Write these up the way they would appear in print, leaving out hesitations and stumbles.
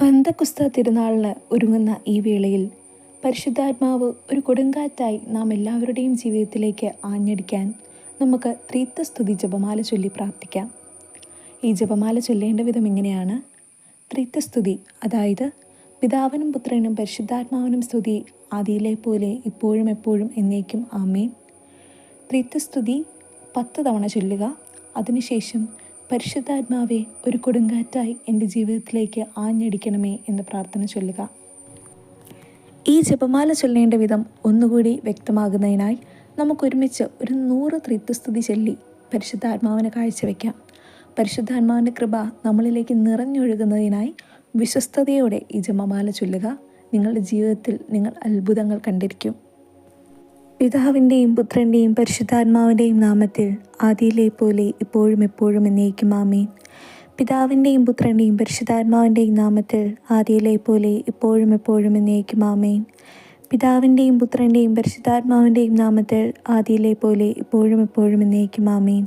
പന്തക്കുസ്ത തിരുനാളിന് ഒരുങ്ങുന്ന ഈ വേളയിൽ പരിശുദ്ധാത്മാവ് ഒരു കൊടുങ്കാറ്റായി നാം എല്ലാവരുടെയും ജീവിതത്തിലേക്ക് ആഞ്ഞടിക്കാൻ നമുക്ക് ത്രിത്വസ്തുതി ജപമാല ചൊല്ലി പ്രാർത്ഥിക്കാം. ഈ ജപമാല ചൊല്ലേണ്ട വിധം ഇങ്ങനെയാണ്. ത്രിത്വസ്തുതി, അതായത് പിതാവിനും പുത്രനും പരിശുദ്ധാത്മാവിനും സ്തുതി, ആദിയിലെ പോലെ ഇപ്പോഴും എപ്പോഴും എന്നേക്കും ആമേൻ. ത്രിത്വസ്തുതി 10 തവണ ചൊല്ലുക. അതിനുശേഷം പരിശുദ്ധാത്മാവെ ഒരു കൊടുങ്കാറ്റായി എൻ്റെ ജീവിതത്തിലേക്ക് ആഞ്ഞടിക്കണമേ എന്ന് പ്രാർത്ഥന ചൊല്ലുക. ഈ ജപമാല ചൊല്ലേണ്ട വിധം ഒന്നുകൂടി വ്യക്തമാകുന്നതിനായി നമുക്കൊരുമിച്ച് ഒരു 100 ത്രിത്വസ്തുതി ചൊല്ലി പരിശുദ്ധാത്മാവിനെ കാഴ്ചവെക്കാം. പരിശുദ്ധാത്മാവിൻ്റെ കൃപ നമ്മളിലേക്ക് നിറഞ്ഞൊഴുകുന്നതിനായി വിശ്വസ്തയോടെ ഈ ജപമാല ചൊല്ലുക. നിങ്ങളുടെ ജീവിതത്തിൽ നിങ്ങൾ അത്ഭുതങ്ങൾ കണ്ടിരിക്കും. പിതാവിൻ്റെയും പുത്രൻ്റെയും പരിശുദ്ധാത്മാവിൻ്റെയും നാമത്തിൽ, ആദിയിലെ പോലെ ഇപ്പോഴും എപ്പോഴും എന്നേക്കും ആമേൻ. പിതാവിൻ്റെയും പുത്രൻ്റെയും പരിശുദ്ധാത്മാവിൻ്റെയും നാമത്തിൽ, ആദിയിലെ പോലെ ഇപ്പോഴും എപ്പോഴും എന്നേക്കും ആമേൻ. പിതാവിൻ്റെയും പുത്രൻ്റെയും പരിശുദ്ധാത്മാവിൻ്റെയും നാമത്തിൽ, ആദിയിലെ പോലെ ഇപ്പോഴും എപ്പോഴും എന്നേക്കും ആമേൻ.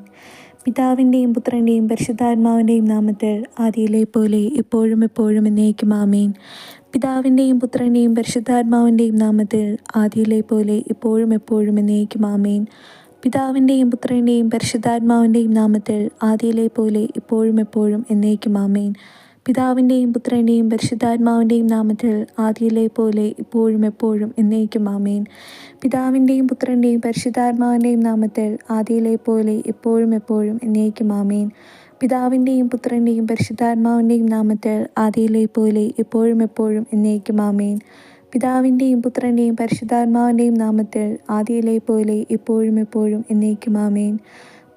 പിതാവിൻ്റെയും പുത്രൻ്റെയും പരിശുദ്ധാത്മാവിൻ്റെയും നാമത്തിൽ, ആദിയിലെ പോലെ ഇപ്പോഴും എപ്പോഴും എന്നേക്കും ആമേൻ. പിതാവിൻ്റെയും പുത്രൻ്റെയും പരിശുദ്ധാത്മാവിൻ്റെയും നാമത്തിൽ, ആദിയിലെ പോലെ ഇപ്പോഴും എപ്പോഴും എന്നേക്കും ആമേൻ. പിതാവിൻ്റെയും പുത്രൻ്റെയും പരിശുദ്ധാത്മാവിൻ്റെയും നാമത്തിൽ, ആദിയിലെ പോലെ ഇപ്പോഴും എപ്പോഴും എന്നേക്കും ആമേൻ. പിതാവിൻ്റെയും പുത്രൻ്റെയും പരിശുദ്ധാത്മാവിൻ്റെയും നാമത്തിൽ, ആദിയിലെ പോലെ ഇപ്പോഴും എപ്പോഴും എന്നേക്കും ആമേൻ. പിതാവിൻ്റെയും പുത്രൻ്റെയും പരിശുദ്ധാത്മാവിൻ്റെയും നാമത്തിൽ, ആദിയിലെ പോലെ ഇപ്പോഴും എപ്പോഴും എന്നേക്കും ആമേൻ. പിതാവിൻ്റെയും പുത്രൻ്റെയും പരിശുദ്ധാത്മാവിൻ്റെയും നാമത്തിൽ, ആദിയിലെ പോലെ ഇപ്പോഴും എപ്പോഴും എന്നേക്കും ആമേൻ. പിതാവിൻ്റെയും പുത്രൻ്റെയും പരിശുദ്ധാത്മാവിൻ്റെയും നാമത്തിൽ, ആദിയിലെ പോലെ ഇപ്പോഴും എപ്പോഴും എന്നേക്കും ആമേൻ.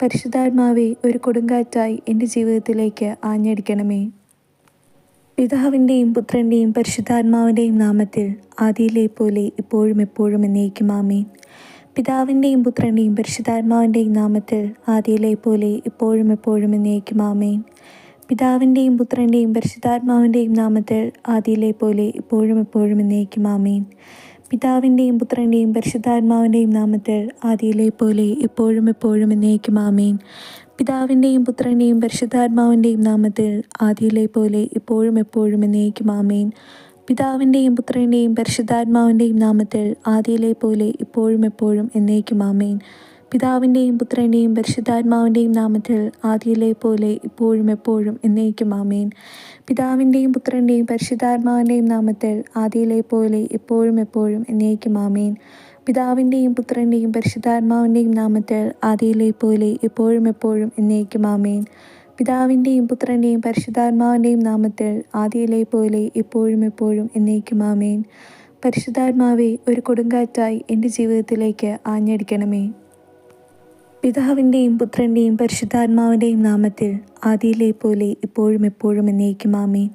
പരിശുദ്ധാത്മാവെ ഒരു കൊടുങ്കാറ്റായി എൻ്റെ ജീവിതത്തിലേക്ക് ആഞ്ഞടിക്കണമേ. പിതാവിൻ്റെയും പുത്രൻ്റെയും പരിശുദ്ധാത്മാവിൻ്റെയും നാമത്തിൽ, ആദിയിലെ പോലെ ഇപ്പോഴും എപ്പോഴും എന്നേക്കും ആമേൻ. പിതാവിൻ്റെയും പുത്രൻ്റെയും പരിശുദ്ധാത്മാവിൻ്റെയും നാമത്തിൽ, ആദിയിലെ പോലെ ഇപ്പോഴും എപ്പോഴും എന്നേക്കും ആമേൻ. പിതാവിൻ്റെയും പുത്രൻ്റെയും പരിശുദ്ധാത്മാവിൻ്റെയും നാമത്തിൽ, ആദിയിലെ പോലെ ഇപ്പോഴും എപ്പോഴും എന്നേക്കും ആമേൻ. പിതാവിൻ്റെയും പുത്രൻ്റെയും പരിശുദ്ധാത്മാവിൻ്റെയും നാമത്തിൽ, ആദിയിലെ പോലെ ഇപ്പോഴും എപ്പോഴും എന്നേക്കും ആമേൻ. പിതാവിൻ്റെയും പുത്രൻ്റെയും പരിശുദ്ധാത്മാവിൻ്റെയും നാമത്തിൽ, ആദിയിലെ പോലെ ഇപ്പോഴും എപ്പോഴും എന്നേക്കും ആമേൻ. പിതാവിൻ്റെയും പുത്രൻ്റെയും പരിശുദ്ധാത്മാവിൻ്റെയും നാമത്തിൽ, ആദിയിലെ പോലെ ഇപ്പോഴും എപ്പോഴും എന്നേക്കും ആമേൻ. പിതാവിൻ്റെയും പുത്രൻ്റെയും പരിശുദ്ധാത്മാവിൻ്റെയും നാമത്തിൽ, ആദിയിലെ പോലെ ഇപ്പോഴും എപ്പോഴും എന്നേക്കും ആമേൻ. പിതാവിൻ്റെയും പുത്രൻ്റെയും പരിശുദ്ധാത്മാവിൻ്റെയും നാമത്തിൽ, ആദിയിലെ പോലെ ഇപ്പോഴും എപ്പോഴും എന്നേക്കും ആമേൻ. പിതാവിൻ്റെയും പുത്രൻ്റെയും പരിശുദ്ധാത്മാവിൻ്റെയും നാമത്തിൽ, ആദിയിലെ പോലെ ഇപ്പോഴും എപ്പോഴും എന്നേക്കും ആമേൻ. പിതാവിൻ്റെയും പുത്രൻ്റെയും പരിശുദ്ധാത്മാവിൻ്റെയും നാമത്തിൽ, ആദിയിലെ പോലെ ഇപ്പോഴും എപ്പോഴും എന്നേക്കും ആമേൻ. പരിശുദ്ധാത്മാവെ ഒരു കൊടുങ്കാറ്റായി എൻ്റെ ജീവിതത്തിലേക്ക് ആഞ്ഞടിക്കണമേ. പിതാവിൻ്റെയും പുത്രൻ്റെയും പരിശുദ്ധാത്മാവിൻ്റെയും നാമത്തിൽ, ആദിയിലെ പോലെ ഇപ്പോഴും എപ്പോഴും എന്നേക്കും ആമേൻ.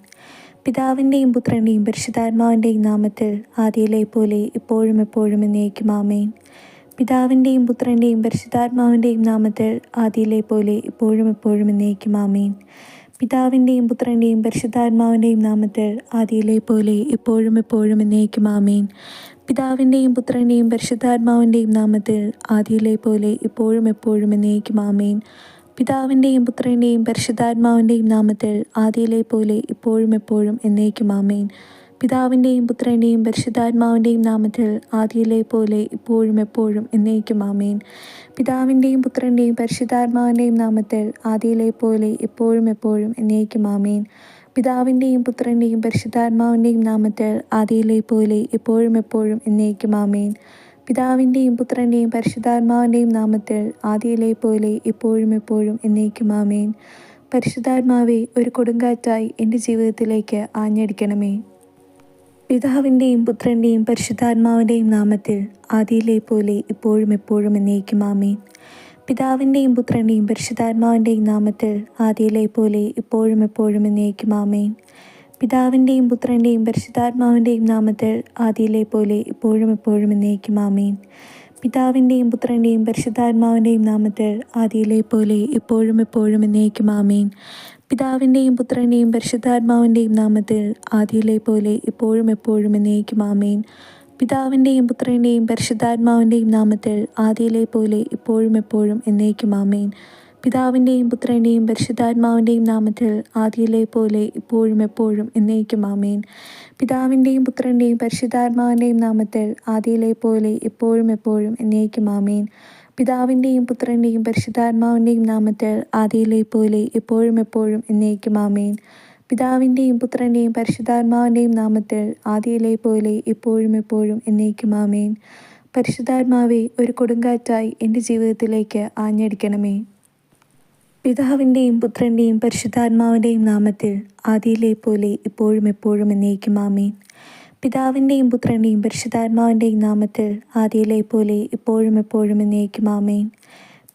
പിതാവിൻ്റെയും പുത്രൻ്റെയും പരിശുദ്ധാത്മാവിൻ്റെയും നാമത്തിൽ, ആദിയിലെ പോലെ ഇപ്പോഴും എപ്പോഴും എന്നേക്കും ആമേൻ. പിതാവിൻ്റെയും പുത്രൻ്റെയും പരിശുദ്ധാത്മാവിൻ്റെയും നാമത്തിൽ, ആദിയിലെ പോലെ ഇപ്പോഴും എപ്പോഴും എന്നേക്കും ആമേൻ. പിതാവിൻ്റെയും പുത്രൻ്റെയും പരിശുദ്ധാത്മാവിൻ്റെയും നാമത്തിൽ, ആദിയിലെ പോലെ ഇപ്പോഴും എപ്പോഴും എന്നേക്കും ആമേൻ. പിതാവിൻ്റെയും പുത്രൻ്റെയും പരിശുദ്ധാത്മാവിൻ്റെയും നാമത്തിൽ, ആദിയിലെ പോലെ ഇപ്പോഴും എപ്പോഴും എന്നേക്കും ആമേൻ. പിതാവിൻ്റെയും പുത്രൻ്റെയും പരിശുദ്ധാത്മാവിൻ്റെയും നാമത്തിൽ, ആദിയിലെ പോലെ ഇപ്പോഴും എപ്പോഴും എന്നേക്കും ആമേൻ. പിതാവിൻ്റെയും പുത്രൻ്റെയും പരിശുദ്ധാത്മാവിൻ്റെയും നാമത്തിൽ, ആദിയിലെ പോലെ ഇപ്പോഴും എപ്പോഴും എന്നേക്കും ആമേൻ. പിതാവിൻ്റെയും പുത്രൻ്റെയും പരിശുദ്ധാത്മാവിൻ്റെയും നാമത്തിൽ, ആദിയിലെ പോലെ ഇപ്പോഴും എപ്പോഴും എന്നേക്കും ആമേൻ. പിതാവിൻ്റെയും പുത്രൻ്റെയും പരിശുദ്ധാത്മാവിൻ്റെയും നാമത്തിൽ, ആദിയിലെ പോലെ ഇപ്പോഴും എപ്പോഴും എന്നേക്കും ആമേൻ. പിതാവിൻ്റെയും പുത്രൻ്റെയും പരിശുദ്ധാത്മാവിൻ്റെയും നാമത്തിൽ, ആദിയിലെ പോലെ ഇപ്പോഴും എപ്പോഴും എന്നേക്കും ആമേൻ. പരിശുദ്ധാത്മാവെ ഒരു കൊടുങ്കാറ്റായി എൻ്റെ ജീവിതത്തിലേക്ക് ആഞ്ഞടിക്കണമേ. പിതാവിൻ്റെയും പുത്രൻ്റെയും പരിശുദ്ധാത്മാവിൻ്റെയും നാമത്തിൽ, ആദിയിലെ പോലെ ഇപ്പോഴും എപ്പോഴും എന്നേക്കും ആമേൻ. പിതാവിൻ്റെയും പുത്രൻ്റെയും പരിശുദ്ധാത്മാവിൻ്റെയും നാമത്തിൽ, ആദിയിലെ പോലെ ഇപ്പോഴും എപ്പോഴും എന്നേക്കും ആമേൻ. പിതാവിൻ്റെയും പുത്രൻ്റെയും പരിശുദ്ധാത്മാവിൻ്റെയും നാമത്തിൽ, ആദിയിലെ പോലെ ഇപ്പോഴും എപ്പോഴും എന്നേക്കും ആമേൻ. പിതാവിൻ്റെയും പുത്രൻ്റെയും പരിശുദ്ധാത്മാവിൻ്റെയും നാമത്തിൽ, ആദിയിലെ പോലെ ഇപ്പോഴും എപ്പോഴും എന്നേക്കും ആമേൻ. പിതാവിൻ്റെയും പുത്രൻ്റെയും പരിശുദ്ധാത്മാവിൻ്റെയും നാമത്തിൽ, ആദിയിലെ പോലെ ഇപ്പോഴും എപ്പോഴും എന്നേക്കും ആമേൻ. പിതാവിൻ്റെയും പുത്രൻ്റെയും പരിശുദ്ധാത്മാവിൻ്റെയും നാമത്തിൽ, ആദിയിലെ പോലെ ഇപ്പോഴും എപ്പോഴും എന്നേക്കും ആമേൻ. പിതാവിൻ്റെയും പുത്രൻ്റെയും പരിശുദ്ധാത്മാവിൻ്റെയും നാമത്തിൽ ആദിയിലെ പോലെ ഇപ്പോഴും എപ്പോഴും എന്നേക്കും ആമേൻ. പിതാവിൻ്റെയും പുത്രൻ്റെയും പരിശുദ്ധാത്മാവിൻ്റെയും നാമത്തിൽ ആദിയിലെ പോലെ ഇപ്പോഴും എപ്പോഴും എന്നേക്കും ആമേൻ. പിതാവിൻ്റെയും പുത്രൻ്റെയും പരിശുദ്ധാത്മാവിൻ്റെയും നാമത്തിൽ ആദിയിലെ പോലെ ഇപ്പോഴും എപ്പോഴും എന്നേക്കും ആമേൻ. പിതാവിൻ്റെയും പുത്രൻ്റെയും പരിശുദ്ധാത്മാവിൻ്റെയും നാമത്തിൽ ആദിയിലെ പോലെ ഇപ്പോഴും എപ്പോഴും എന്നേക്കും ആമേൻ. പരിശുദ്ധാത്മാവേ, ഒരു കൊടുങ്കാറ്റായി എൻ്റെ ജീവിതത്തിലേക്ക് ആഞ്ഞടിക്കണമേ. പിതാവിൻ്റെയും പുത്രൻ്റെയും പരിശുദ്ധാത്മാവിൻ്റെയും നാമത്തിൽ ആദിയിലെ പോലെ ഇപ്പോഴും എപ്പോഴും എന്നേക്കും ആമേൻ. പിതാവിൻ്റെയും പുത്രൻ്റെയും പരിശുദ്ധാത്മാവിൻ്റെയും നാമത്തിൽ ആദിയിലെ പോലെ ഇപ്പോഴും എപ്പോഴും എന്നേക്കും ആമേൻ.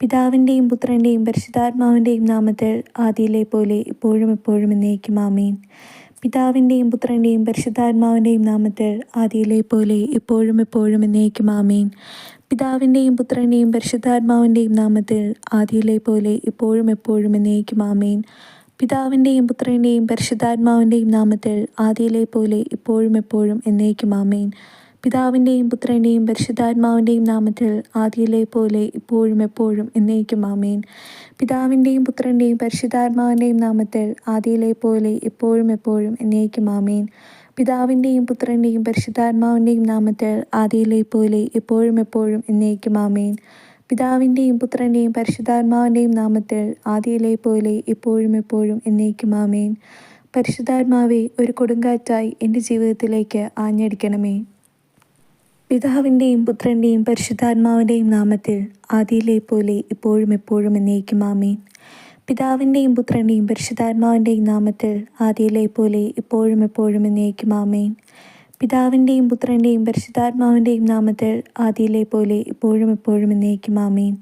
പിതാവിൻ്റെയും പുത്രൻ്റെയും പരിശുദ്ധാത്മാവിൻ്റെയും നാമത്തിൽ ആദിയിലെ പോലെ ഇപ്പോഴും എപ്പോഴും എന്നേക്കും ആമേൻ. പിതാവിൻ്റെയും പുത്രൻ്റെയും പരിശുദ്ധാത്മാവിൻ്റെയും നാമത്തിൽ ആദിയിലെ പോലെ ഇപ്പോഴും എപ്പോഴും എന്നേക്കും ആമേൻ. പിതാവിൻ്റെയും പുത്രൻ്റെയും പരിശുദ്ധാത്മാവിൻ്റെയും നാമത്തിൽ ആദിയിലെ പോലെ ഇപ്പോഴും എപ്പോഴും എന്നേക്കും ആമേൻ. പിതാവിൻ്റെയും പുത്രൻ്റെയും പരിശുദ്ധാത്മാവിൻ്റെയും നാമത്തിൽ ആദിയിലെ പോലെ ഇപ്പോഴും എപ്പോഴും എന്നേക്കും ആമേൻ. പിതാവിൻ്റെയും പുത്രൻ്റെയും പരിശുദ്ധാത്മാവിൻ്റെയും നാമത്തിൽ ആദിയിലെ പോലെ ഇപ്പോഴും എപ്പോഴും എന്നേക്കും ആമേൻ. പിതാവിൻ്റെയും പുത്രൻ്റെയും പരിശുദ്ധാത്മാവിൻ്റെയും നാമത്തിൽ ആദിയിലെ പോലെ ഇപ്പോഴും എപ്പോഴും എന്നേക്കും ആമേൻ. പിതാവിൻ്റെയും പുത്രൻ്റെയും പരിശുദ്ധാത്മാവിൻ്റെയും നാമത്തിൽ ആദിയിലെ പോലെ ഇപ്പോഴും എപ്പോഴും എന്നേക്കും ആമേൻ. പിതാവിൻ്റെയും പുത്രൻ്റെയും പരിശുദ്ധാത്മാവിൻ്റെയും നാമത്തിൽ ആദിയിലെ പോലെ ഇപ്പോഴും എപ്പോഴും എന്നേക്കും ആമേൻ. പരിശുദ്ധാത്മാവേ, ഒരു കൊടുങ്കാറ്റായി എൻ്റെ ജീവിതത്തിലേക്ക് ആഞ്ഞടിക്കണമേ. പിതാവിൻ്റെയും പുത്രൻ്റെയും പരിശുദ്ധാത്മാവിൻ്റെയും നാമത്തിൽ ആദിയിലെ പോലെ ഇപ്പോഴും എപ്പോഴും എന്നേക്കും ആമേൻ. പിതാവിൻ്റെയും പുത്രൻ്റെയും പരിശുദ്ധാത്മാവിൻ്റെയും നാമത്തിൽ ആദിയിലെ പോലെ ഇപ്പോഴും എപ്പോഴും എന്നേക്കും ആമേൻ. പിതാവിൻ്റെയും പുത്രൻ്റെയും പരിശുദ്ധാത്മാവിൻ്റെയും നാമത്തിൽ ആദിയിലെ പോലെ ഇപ്പോഴും എപ്പോഴും എന്നേക്കും ആമേൻ.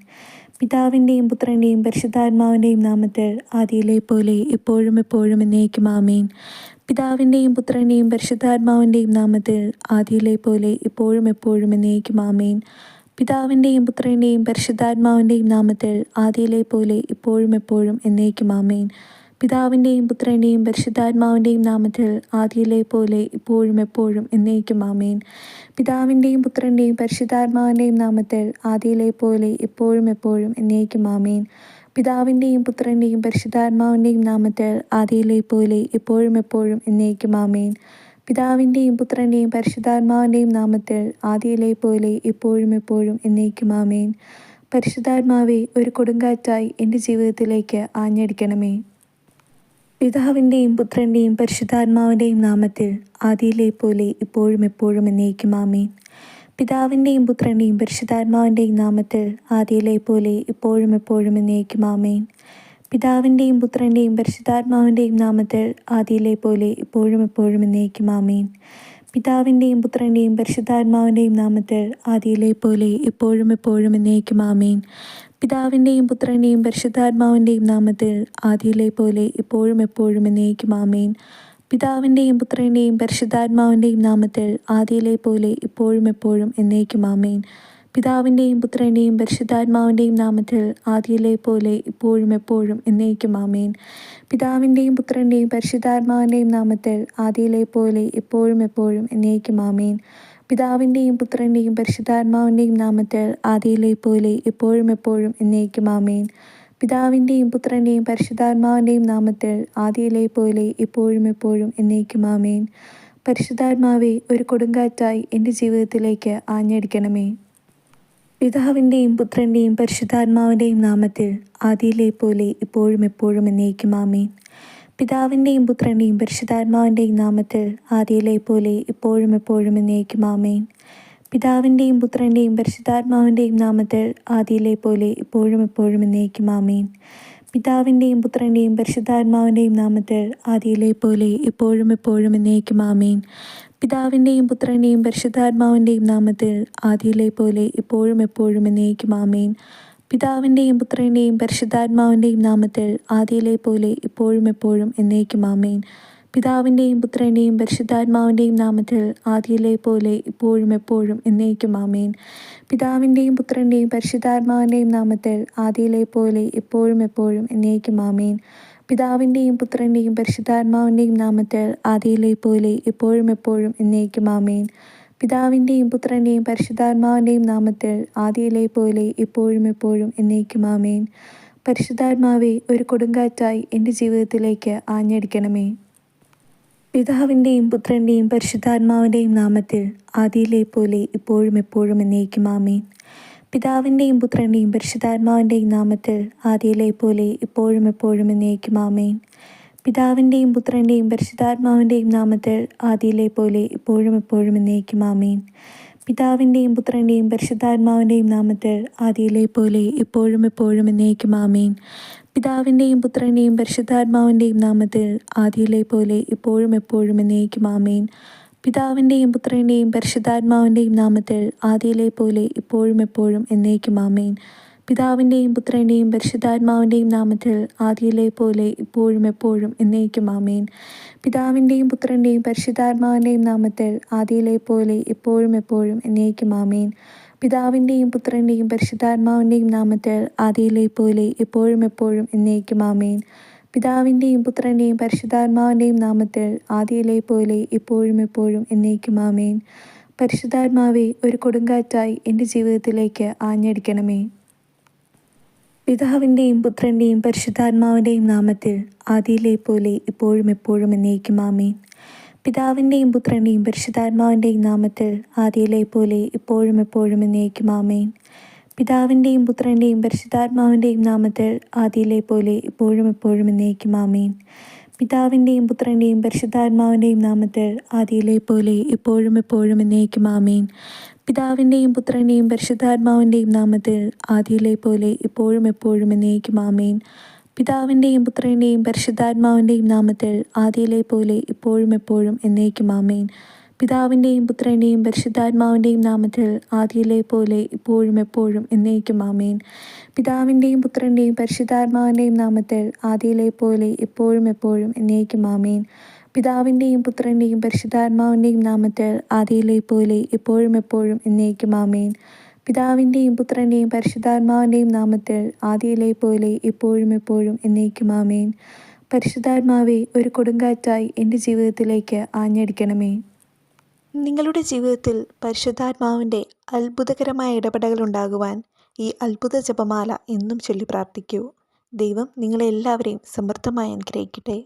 പിതാവിൻ്റെയും പുത്രൻ്റെയും പരിശുദ്ധാത്മാവിൻ്റെയും നാമത്തിൽ ആദിയിലെ പോലെ ഇപ്പോഴും എപ്പോഴും എന്നേക്കും ആമേൻ. പിതാവിൻ്റെയും പുത്രൻ്റെയും പരിശുദ്ധാത്മാവിൻ്റെയും നാമത്തിൽ ആദിയിലെ പോലെ ഇപ്പോഴും എപ്പോഴും എന്നേക്കും ആമേൻ. പിതാവിൻ്റെയും പുത്രൻ്റെയും പരിശുദ്ധാത്മാവിൻ്റെയും നാമത്തിൽ ആദിയിലെ പോലെ ഇപ്പോഴും എപ്പോഴും എന്നേക്കും ആമേൻ. പിതാവിൻ്റെയും പുത്രൻ്റെയും പരിശുദ്ധാത്മാവിൻ്റെയും നാമത്തിൽ ആദിയിലെ പോലെ ഇപ്പോഴും എപ്പോഴും എന്നേക്കും ആമേൻ. പിതാവിൻ്റെയും പുത്രൻ്റെയും പരിശുദ്ധാത്മാവിൻ്റെയും നാമത്തിൽ ആദിയിലെ പോലെ ഇപ്പോഴും എപ്പോഴും എന്നേക്കും ആമേൻ. പിതാവിൻ്റെയും പുത്രൻ്റെയും പരിശുദ്ധാത്മാവിൻ്റെയും നാമത്തിൽ ആദിയിലെ പോലെ ഇപ്പോഴും എപ്പോഴും എന്നേക്കും ആമേൻ. പിതാവിൻ്റെയും പുത്രൻ്റെയും പരിശുദ്ധാത്മാവിൻ്റെയും നാമത്തിൽ ആദിയിലെ പോലെ ഇപ്പോഴും എപ്പോഴും എന്നേക്കും ആമേൻ. പരിശുദ്ധാത്മാവേ, ഒരു കൊടുങ്കാറ്റായി എൻ്റെ ജീവിതത്തിലേക്ക് ആഞ്ഞടിക്കണമേ. പിതാവിൻ്റെയും പുത്രൻ്റെയും പരിശുദ്ധാത്മാവിൻ്റെയും നാമത്തിൽ ആദിയിലെ പോലെ ഇപ്പോഴും എപ്പോഴും എന്നേക്കും ആമേൻ. പിതാവിൻ്റെയും പുത്രൻ്റെയും പരിശുദ്ധാത്മാവിൻ്റെയും നാമത്തിൽ ആദിയിലെ പോലെ ഇപ്പോഴും എപ്പോഴും എന്നേക്കും ആമേൻ. പിതാവിൻ്റെയും പുത്രൻ്റെയും പരിശുദ്ധാത്മാവിൻ്റെയും നാമത്തിൽ ആദിയിലെ പോലെ ഇപ്പോഴും എപ്പോഴും എന്നേക്കും ആമേൻ. പിതാവിൻ്റെയും പുത്രൻ്റെയും പരിശുദ്ധാത്മാവിൻ്റെയും നാമത്തിൽ ആദിയിലെ പോലെ ഇപ്പോഴും എപ്പോഴും എന്നേക്കും ആമേൻ. പിതാവിൻ്റെയും പുത്രൻ്റെയും പരിശുദ്ധാത്മാവിൻ്റെയും നാമത്തിൽ ആദിയിലെ പോലെ ഇപ്പോഴും എപ്പോഴും എന്നേക്കും ആമേൻ. പിതാവിൻ്റെയും പുത്രൻ്റെയും പരിശുദ്ധാത്മാവിൻ്റെയും നാമത്തിൽ ആദിയിലെ പോലെ ഇപ്പോഴും എപ്പോഴും എന്നേക്കും ആമേൻ. പിതാവിൻ്റെയും പുത്രൻ്റെയും പരിശുദ്ധാത്മാവിൻ്റെയും നാമത്തിൽ ആദിയിലെ പോലെ ഇപ്പോഴും എപ്പോഴും എന്നേക്കും ആമേൻ. പിതാവിൻ്റെയും പുത്രൻ്റെയും പരിശുദ്ധാത്മാവിൻ്റെയും നാമത്തിൽ ആദിയിലെ പോലെ ഇപ്പോഴും എപ്പോഴും എന്നേക്കും ആമേൻ. പിതാവിൻ്റെയും പുത്രൻ്റെയും പരിശുദ്ധാത്മാവിൻ്റെയും നാമത്തിൽ ആദിയിലെ പോലെ ഇപ്പോഴും എപ്പോഴും എന്നേക്കും ആമേൻ. പിതാവിൻ്റെയും പുത്രൻ്റെയും പരിശുദ്ധാത്മാവിൻ്റെയും നാമത്തിൽ ആദിയിലെ പോലെ ഇപ്പോഴും എപ്പോഴും എന്നേക്കും ആമേൻ. പരിശുദ്ധാത്മാവേ, ഒരു കൊടുങ്കാറ്റായി എൻ്റെ ജീവിതത്തിലേക്ക് ആഞ്ഞടിക്കണമേ. പിതാവിൻ്റെയും പുത്രൻ്റെയും പരിശുദ്ധാത്മാവിൻ്റെയും നാമത്തിൽ ആദിയിലെ പോലെ ഇപ്പോഴും എപ്പോഴും എന്നേക്കും ആമേൻ. പിതാവിൻ്റെയും പുത്രൻ്റെയും പരിശുദ്ധാത്മാവിൻ്റെയും നാമത്തിൽ ആദിയിലെ പോലെ ഇപ്പോഴും എപ്പോഴും എന്നേക്കും ആമേൻ. പിതാവിൻ്റെയും പുത്രൻ്റെയും പരിശുദ്ധാത്മാവിൻ്റെയും നാമത്തിൽ ആദിയിലെ പോലെ ഇപ്പോഴും എപ്പോഴും എന്നേക്കും ആമേൻ. പിതാവിൻ്റെയും പുത്രൻ്റെയും പരിശുദ്ധാത്മാവിൻ്റെയും നാമത്തിൽ ആദിയിലെ പോലെ ഇപ്പോഴും എപ്പോഴും എന്നേക്കും ആമേൻ. പിതാവിൻ്റെയും പുത്രൻ്റെയും പരിശുദ്ധാത്മാവിൻ്റെയും നാമത്തിൽ ആദിയിലെ പോലെ ഇപ്പോഴും എപ്പോഴും എന്നേക്കും ആമേൻ. പിതാവിൻ്റെയും പുത്രൻ്റെയും പരിശുദ്ധാത്മാവിൻ്റെയും നാമത്തിൽ ആദിയിലെ പോലെ ഇപ്പോഴും എപ്പോഴും എന്നേക്കും ആമേൻ. പിതാവിൻ്റെയും പുത്രൻ്റെയും പരിശുദ്ധാത്മാവിൻ്റെയും നാമത്തിൽ ആദിയിലെ പോലെ ഇപ്പോഴും എപ്പോഴും എന്നേക്കും ആമേൻ. പിതാവിൻ്റെയും പുത്രൻ്റെയും പരിശുദ്ധാത്മാവിൻ്റെയും നാമത്തിൽ ആദിയിലെ പോലെ ഇപ്പോഴും എപ്പോഴും എന്നേക്കും ആമേൻ. പിതാവിൻ്റെയും പുത്രൻ്റെയും പരിശുദ്ധാത്മാവിൻ്റെയും നാമത്തിൽ ആദിയിലെ പോലെ ഇപ്പോഴും എപ്പോഴും എന്നേക്കും ആമേൻ. പിതാവിൻ്റെയും പുത്രൻ്റെയും പരിശുദ്ധാത്മാവിൻ്റെയും നാമത്തിൽ ആദിയിലെ പോലെ ഇപ്പോഴും എപ്പോഴും എന്നേക്കും ആമേൻ. പരിശുദ്ധാത്മാവെ, ഒരു കൊടുങ്കാറ്റായി എൻ്റെ ജീവിതത്തിലേക്ക് ആഞ്ഞടിക്കണമേ. പിതാവിൻ്റെയും പുത്രൻ്റെയും പരിശുദ്ധാത്മാവിൻ്റെയും നാമത്തിൽ, ആദിയിലെ പോലെ ഇപ്പോഴും എപ്പോഴും എന്നേക്കും ആമേൻ. പിതാവിൻ്റെയും പുത്രൻ്റെയും പരിശുദ്ധാത്മാവിൻ്റെയും നാമത്തിൽ, ആദിയിലെ പോലെ ഇപ്പോഴും എപ്പോഴും എന്നേക്കും ആമേൻ. പിതാവിൻ്റെയും പുത്രൻ്റെയും പരിശുദ്ധാത്മാവിൻ്റെയും നാമത്തിൽ, ആദിയിലെ പോലെ ഇപ്പോഴും എപ്പോഴും എന്നേക്കും ആമേൻ. പിതാവിൻ്റെയും പുത്രൻ്റെയും പരിശുദ്ധാത്മാവിൻ്റെയും നാമത്തിൽ, ആദിയിലെ പോലെ ഇപ്പോഴും എപ്പോഴും എന്നേക്കും ആമേൻ. പിതാവിൻ്റെയും പുത്രൻ്റെയും പരിശുദ്ധാത്മാവിൻ്റെയും നാമത്തിൽ, ആദിയിലെ പോലെ ഇപ്പോഴും എപ്പോഴും എന്നേക്കും ആമേൻ. പിതാവിൻ്റെയും പുത്രൻ്റെയും പരിശുദ്ധാത്മാവിൻ്റെയും നാമത്തിൽ, ആദിയിലെ പോലെ ഇപ്പോഴും എപ്പോഴും എന്നേക്കും ആമേൻ. പിതാവിൻ്റെയും പുത്രൻ്റെയും പരിശുദ്ധാത്മാവിൻ്റെയും നാമത്തിൽ, ആദിയിലെ പോലെ ഇപ്പോഴും എപ്പോഴും എന്നേക്കും ആമേൻ. പിതാവിൻ്റെയും പുത്രൻ്റെയും പരിശുദ്ധാത്മാവിൻ്റെയും നാമത്തിൽ, ആദിയിലെ പോലെ ഇപ്പോഴും എപ്പോഴും എന്നേക്കും ആമേൻ. പിതാവിൻ്റെയും പുത്രൻ്റെയും പരിശുദ്ധാത്മാവിൻ്റെയും നാമത്തിൽ, ആദിയിലെ പോലെ ഇപ്പോഴും എപ്പോഴും എന്നേക്കും ആമേൻ. പിതാവിൻ്റെയും പുത്രൻ്റെയും പരിശുദ്ധാത്മാവിൻ്റെയും നാമത്തിൽ, ആദിയിലെ പോലെ ഇപ്പോഴും എപ്പോഴും എന്നേക്കും ആമേൻ. പരിശുദ്ധാത്മാവെ, ഒരു കൊടുങ്കാറ്റായി എൻ്റെ ജീവിതത്തിലേക്ക് ആഞ്ഞടിക്കണമേ. പിതാവിൻ്റെയും പുത്രൻ്റെയും പരിശുദ്ധാത്മാവിൻ്റെയും നാമത്തിൽ, ആദിയിലെ പോലെ ഇപ്പോഴും എപ്പോഴും എന്നേക്കും ആമേൻ. പിതാവിൻ്റെയും പുത്രൻ്റെയും പരിശുദ്ധാത്മാവിൻ്റെയും നാമത്തിൽ, ആദിയിലെ പോലെ ഇപ്പോഴും എപ്പോഴും എന്നേക്കും ആമേൻ. പിതാവിൻ്റെയും പുത്രൻ്റെയും പരിശുദ്ധാത്മാവിൻ്റെയും നാമത്തിൽ, ആദിയിലെ പോലെ ഇപ്പോഴും എപ്പോഴും എന്നേക്കും ആമേൻ. പിതാവിൻ്റെയും പുത്രൻ്റെയും പരിശുദ്ധാത്മാവിൻ്റെയും നാമത്തിൽ, ആദിയിലെ പോലെ ഇപ്പോഴും എപ്പോഴും എന്നേക്കും ആമേൻ. പിതാവിൻ്റെയും പുത്രൻ്റെയും പരിശുദ്ധാത്മാവിൻ്റെയും നാമത്തിൽ, ആദിയിലെ പോലെ ഇപ്പോഴും എപ്പോഴും എന്നേക്കും ആമേൻ. പിതാവിൻ്റെയും പുത്രൻ്റെയും പരിശുദ്ധാത്മാവിൻ്റെയും നാമത്തിൽ, ആദിയിലെ പോലെ ഇപ്പോഴും എപ്പോഴും എന്നേക്കും ആമേൻ. പിതാവിൻ്റെയും പുത്രൻ്റെയും പരിശുദ്ധാത്മാവിൻ്റെയും നാമത്തിൽ, ആദിയിലെ പോലെ ഇപ്പോഴും എപ്പോഴും എന്നേക്കും ആമേൻ. പിതാവിൻ്റെയും പുത്രൻ്റെയും പരിശുദ്ധാത്മാവിൻ്റെയും നാമത്തിൽ, ആദിയിലെ പോലെ ഇപ്പോഴും എപ്പോഴും എന്നേക്കും ആമേൻ. പിതാവിൻ്റെയും പുത്രൻ്റെയും പരിശുദ്ധാത്മാവിൻ്റെയും നാമത്തിൽ, ആദിയിലെ പോലെ ഇപ്പോഴും എപ്പോഴും എന്നേക്കും ആമേൻ. പിതാവിൻ്റെയും പുത്രൻ്റെയും പരിശുദ്ധാത്മാവിൻ്റെയും നാമത്തിൽ, ആദിയിലെ പോലെ ഇപ്പോഴും എപ്പോഴും എന്നേക്കും ആമേൻ. പരിശുദ്ധാത്മാവെ, ഒരു കൊടുങ്കാറ്റായി എൻ്റെ ജീവിതത്തിലേക്ക് ആഞ്ഞടിക്കണമേ. നിങ്ങളുടെ ജീവിതത്തിൽ പരിശുദ്ധാത്മാവിൻ്റെ അത്ഭുതകരമായ ഇടപെടലുകൾ ഉണ്ടാകുവാൻ ഈ അത്ഭുത ജപമാല എന്നും ചൊല്ലി പ്രാർത്ഥിക്കൂ. ദൈവം നിങ്ങളെല്ലാവരെയും സമൃദ്ധമായി അനുഗ്രഹിക്കട്ടെ.